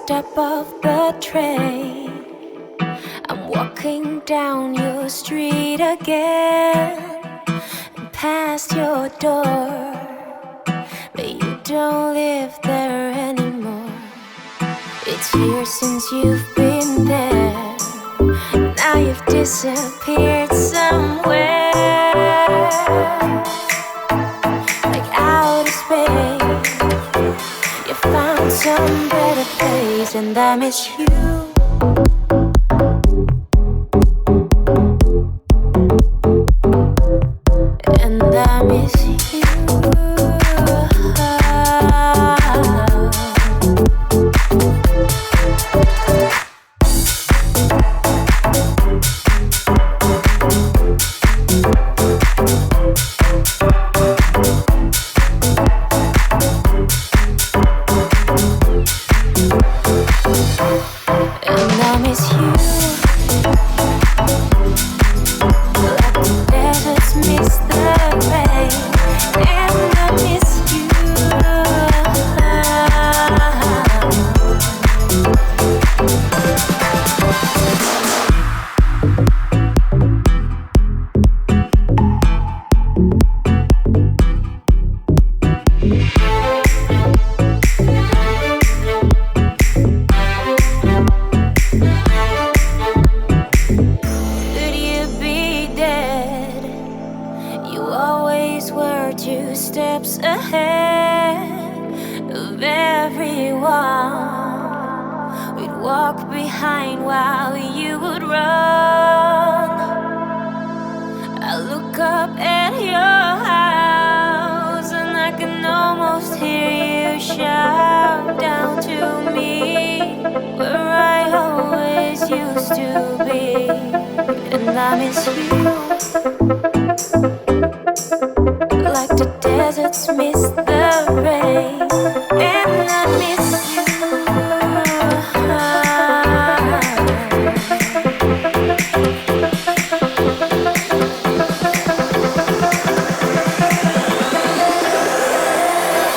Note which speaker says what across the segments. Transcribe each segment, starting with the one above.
Speaker 1: step off the train. I'm walking down your street again, and past your door, but you don't live there anymore. It's years since you've been there. Now you've disappeared somewhere, like outer space. You found some better place, and I miss you. And I miss you. And I miss you. Like the deserts miss the rain. And I miss you. Could you be dead? You always were 2 steps ahead of everyone. We'd walk behind while you would run. I look up at your house and I can almost hear you shout down to me, where I always used to be. And I miss you. Like the deserts miss the rain. And I miss you.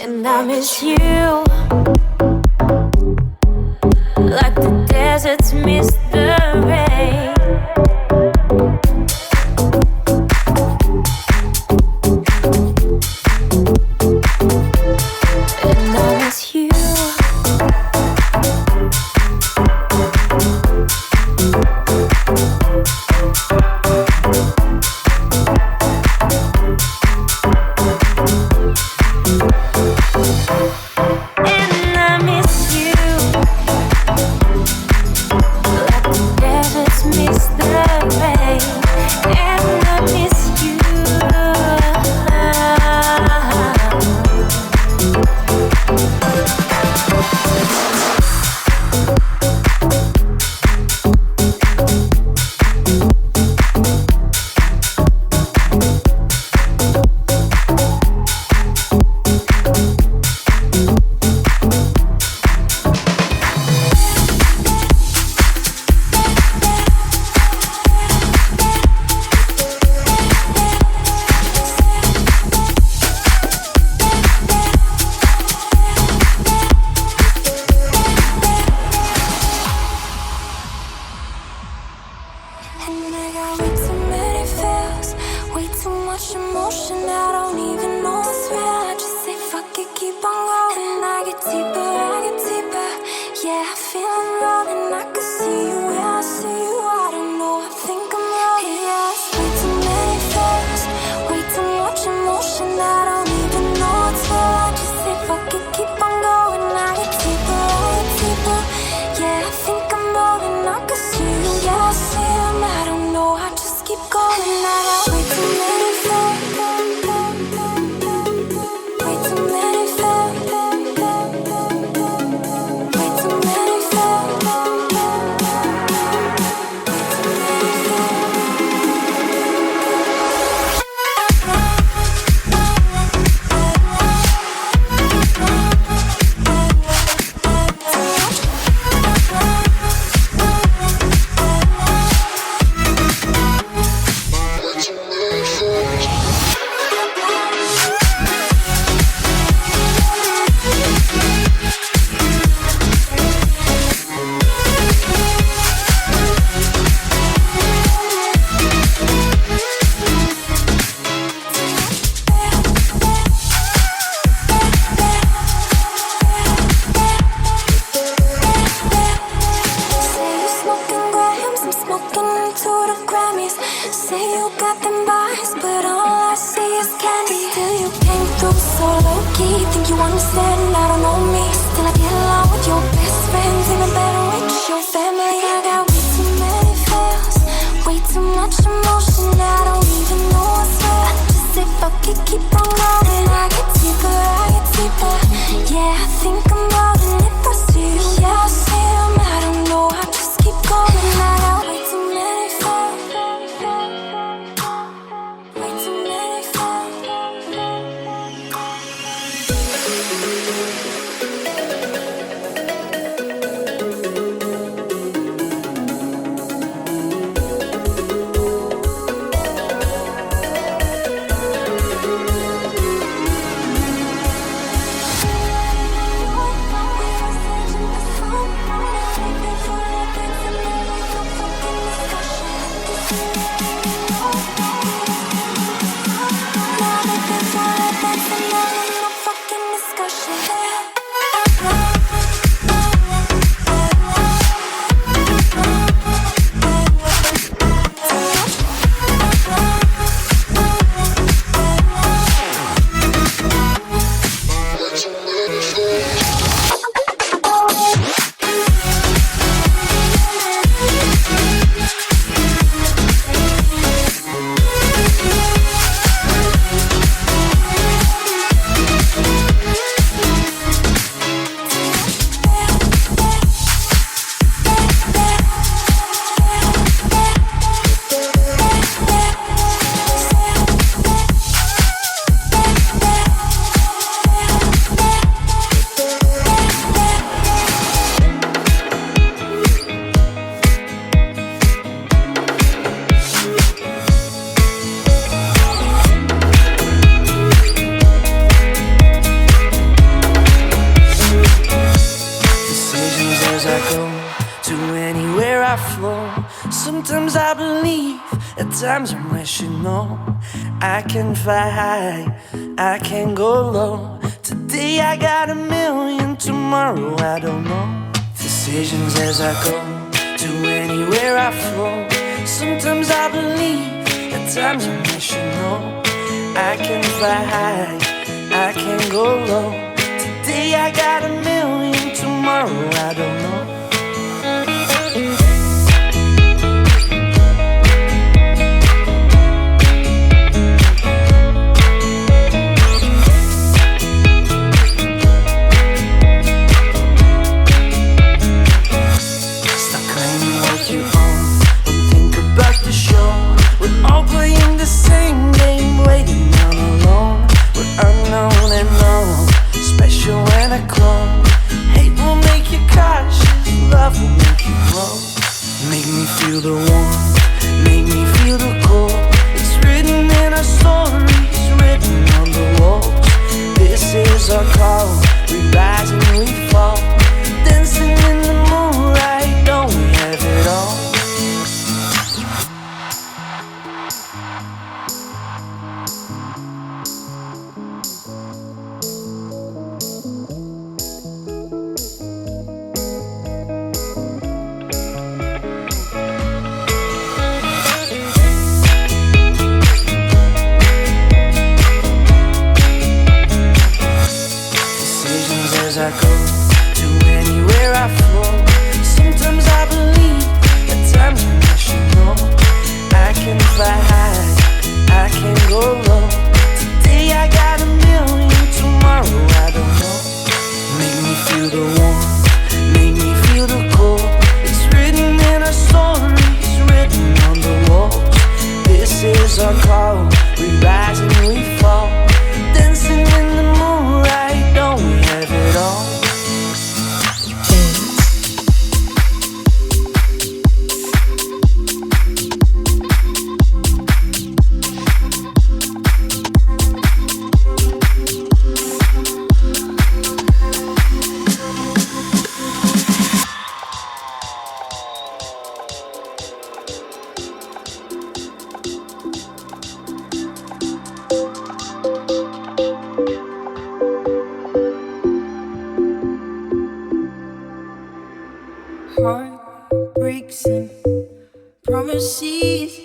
Speaker 1: And I miss you. Like the deserts miss the rain. And I miss you. And I miss you. Like the deserts miss the rain. And I miss you. And I got way too many feels, way too much emotion. I don't even know what's real. I just say fuck it, keep on going. And I get deeper. Yeah, I feel I'm rolling. I can see you, yeah, I see you. I don't know, I think I'm rolling. Yeah, it's way too many feels, way too much emotion. I don't even know what's real. I just say fuck it, keep on going. I get deeper. Yeah, I think I'm rolling. I can see you, yeah, I see you. I don't know, I just keep going. I got way too many feels, way too many feels. cocky, think you understand, I don't know me. Still I get along with your best friends, even better with your family. I got way too many feels, way too much emotion, I don't even know what's real. I just say fuck it, keep on going. I get deeper, yeah, I think I'm rolling. If I see you, yeah, I'll see them. I don't know, I just keep going. I got way too many feels, way too many feels.
Speaker 2: Sometimes I believe, at times I'm rational. I can fly high, I can go low. Today I got a million, tomorrow I don't know. Decisions as I go, to anywhere I flow. Sometimes I believe, at times I'm rational. I can fly high, I can go low. Today I got a million, tomorrow I don't know. All playing the same game, waiting on alone. We're unknown and known, special and a clone. Hate will make you cautious, love will make you grow. Make me feel the warmth, make me feel the cold. It's written in our stories, written on the walls. This is our call, we rise and we fall. Dancing in the moonlight, don't we have it all? As I go, to anywhere I flow. Sometimes I believe, at times I'm rational. I can fly high, I can go low. Today I got a million, tomorrow I don't know. Make me feel the warmth, make me feel the cold. It's written in our stories, written on the walls. This is our call, we rise and we fall. Dancing in the moonlight, don't we have it all?
Speaker 3: Heartbreaks and promises,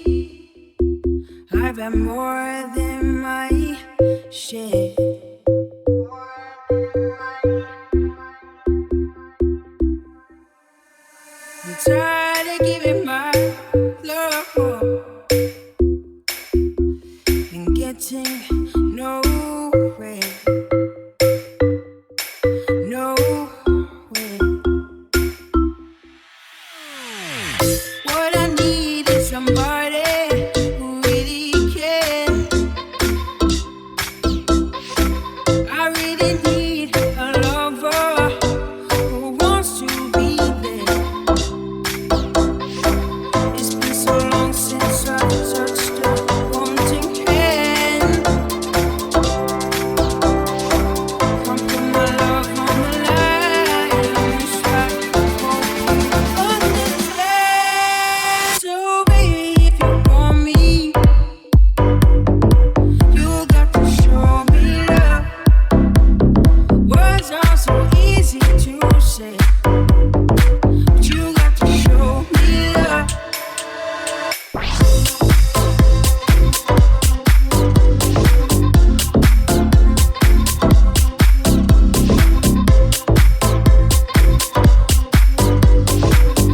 Speaker 3: I've had more than my share. getting nowhere. Nowhere. What I need is somebody who really cares. I really need a lover who wants to be there. It's been so long since I've touched a wanting hand. Come put my love on the line. Try to understand. So baby, if you want me, you got to show me love. Words are so easy to say, but you got to show me love.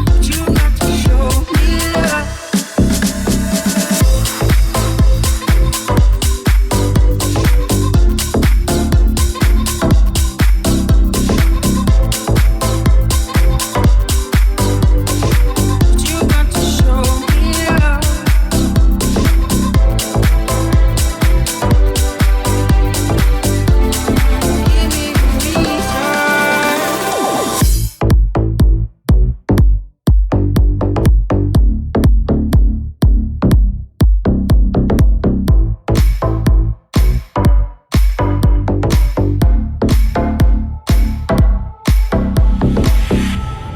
Speaker 3: But you got to show me love. But you got to show me love. Give me a reason.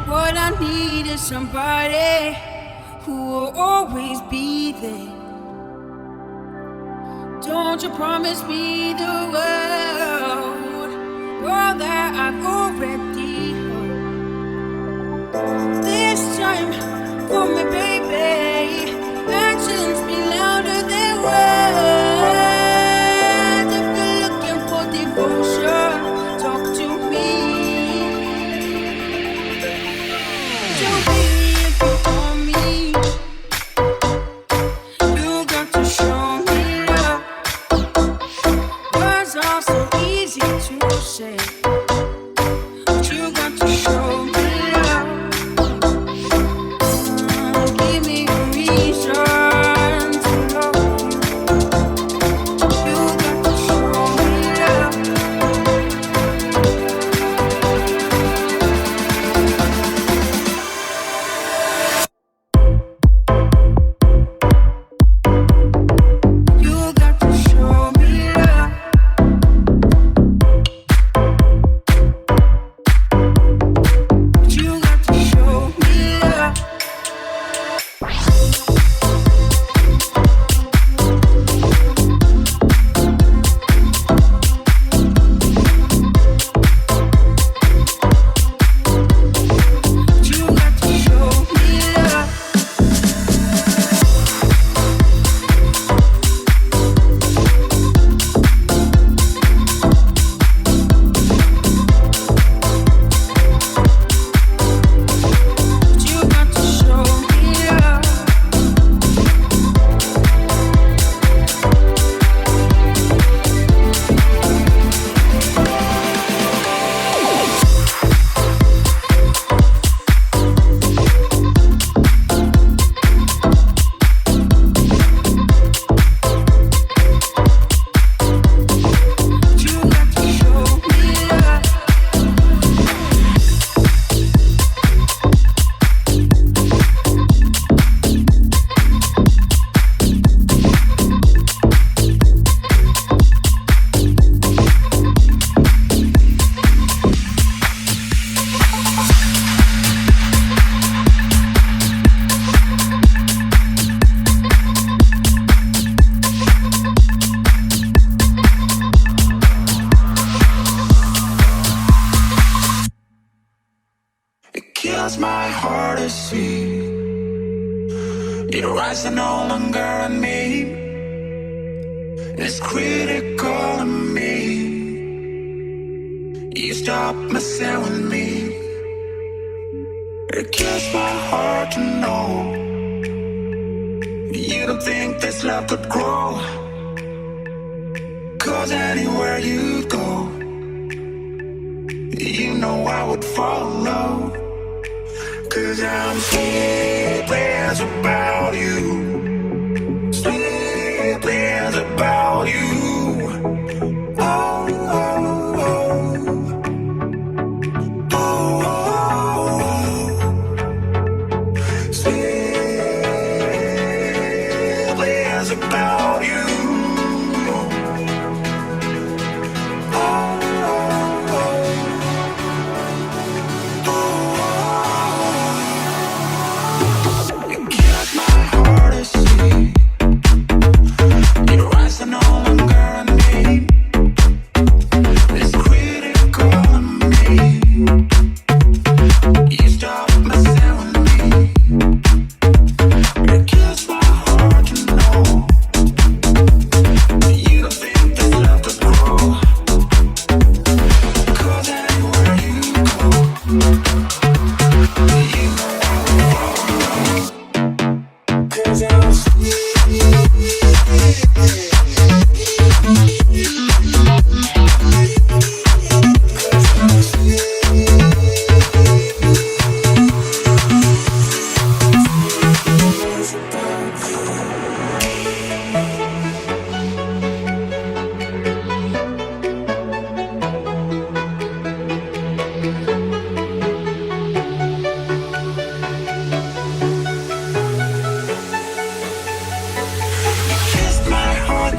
Speaker 3: What I need is somebody who will always be there. Don't you promise me the world that I've already heard. This time, for me, baby, actions be louder than words. If you're looking for devotion, talk to me. So baby, if you want me, you got to show me love. Words are so easy to say, but you got to show me love. Give me a reason to love you. You got to show me love. You got to show me love. But you got to show me love. But you got to show me love. But you got to show me love. But you got to show me love.
Speaker 4: It kills my heart to see your eyes are no longer on me. It's critical of me. You stop messing with me. It kills my heart to know you don't think this love could grow. 'Cause anywhere you go, you know I would follow. 'Cause I'm sleepless about you, sleepless about you. Oh, oh, oh, oh, sleepless about you.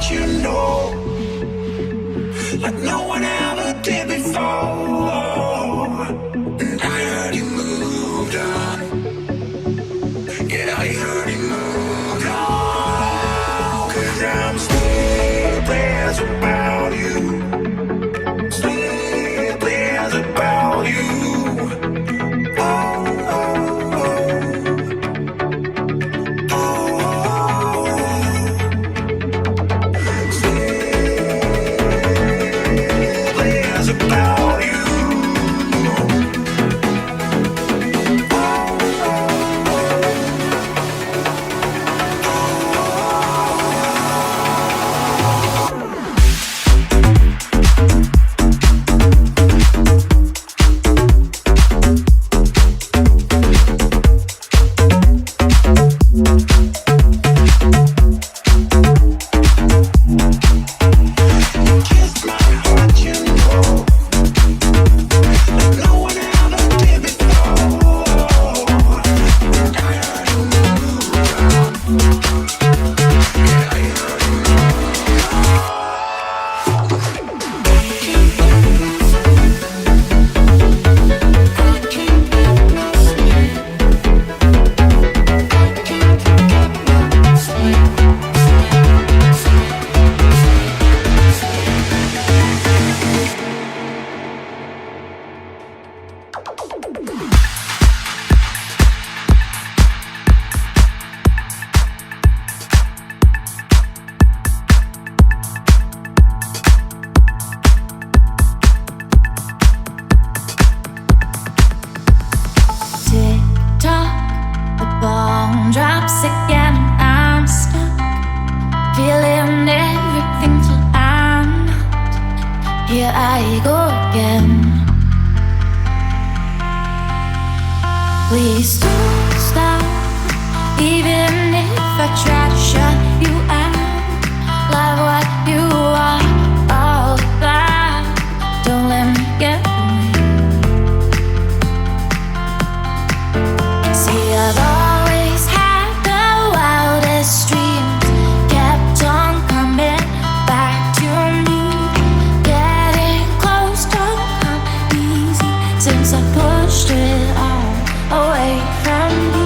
Speaker 4: You know, like no one ever did before. And I heard you moved on. Yeah, I heard you moved on. 'Cause I'm sleepless about you, sleepless about you. Oh, oh, oh. About you.
Speaker 1: Here I go again. Please don't stop, even if I try to shut you out. Love what you are all about. Don't let me get away. See, I've always had the wildest dreams, kept on coming back to me. Getting close don't come easy since I pushed it all away from me.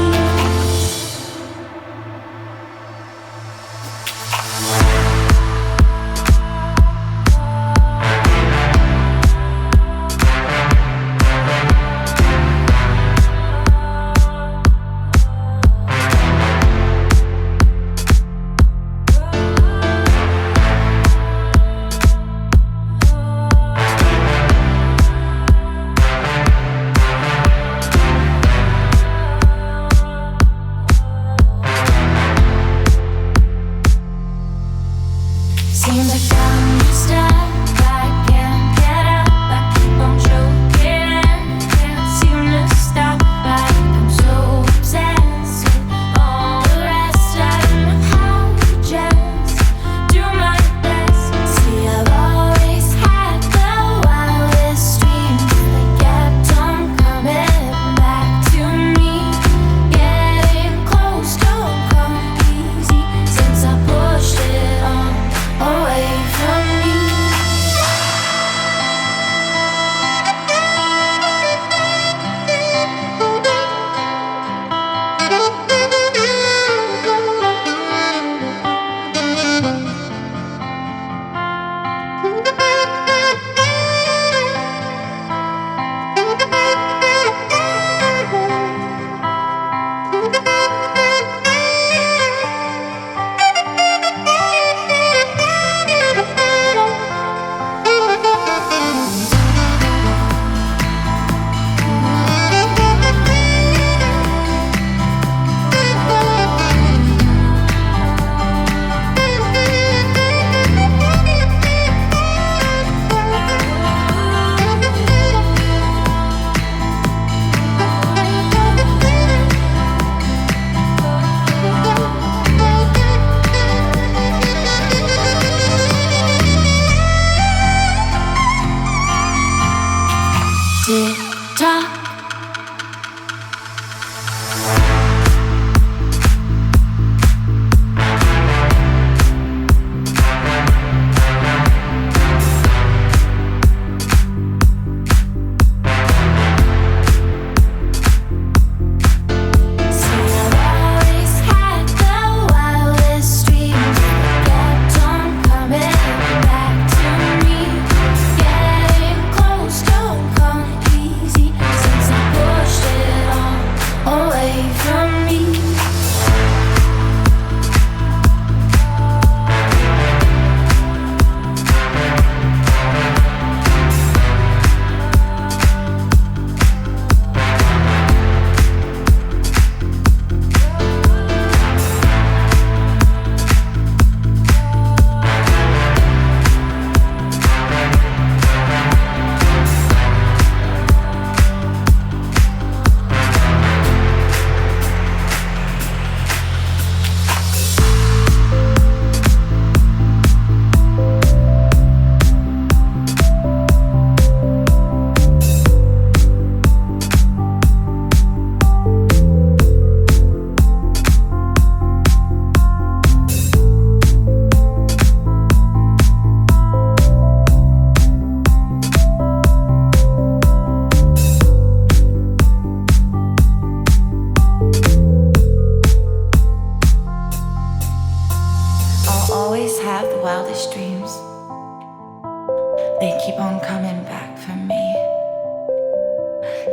Speaker 1: Seems like I'm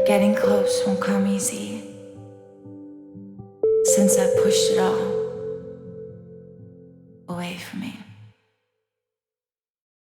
Speaker 1: Getting close won't come easy since I pushed it off.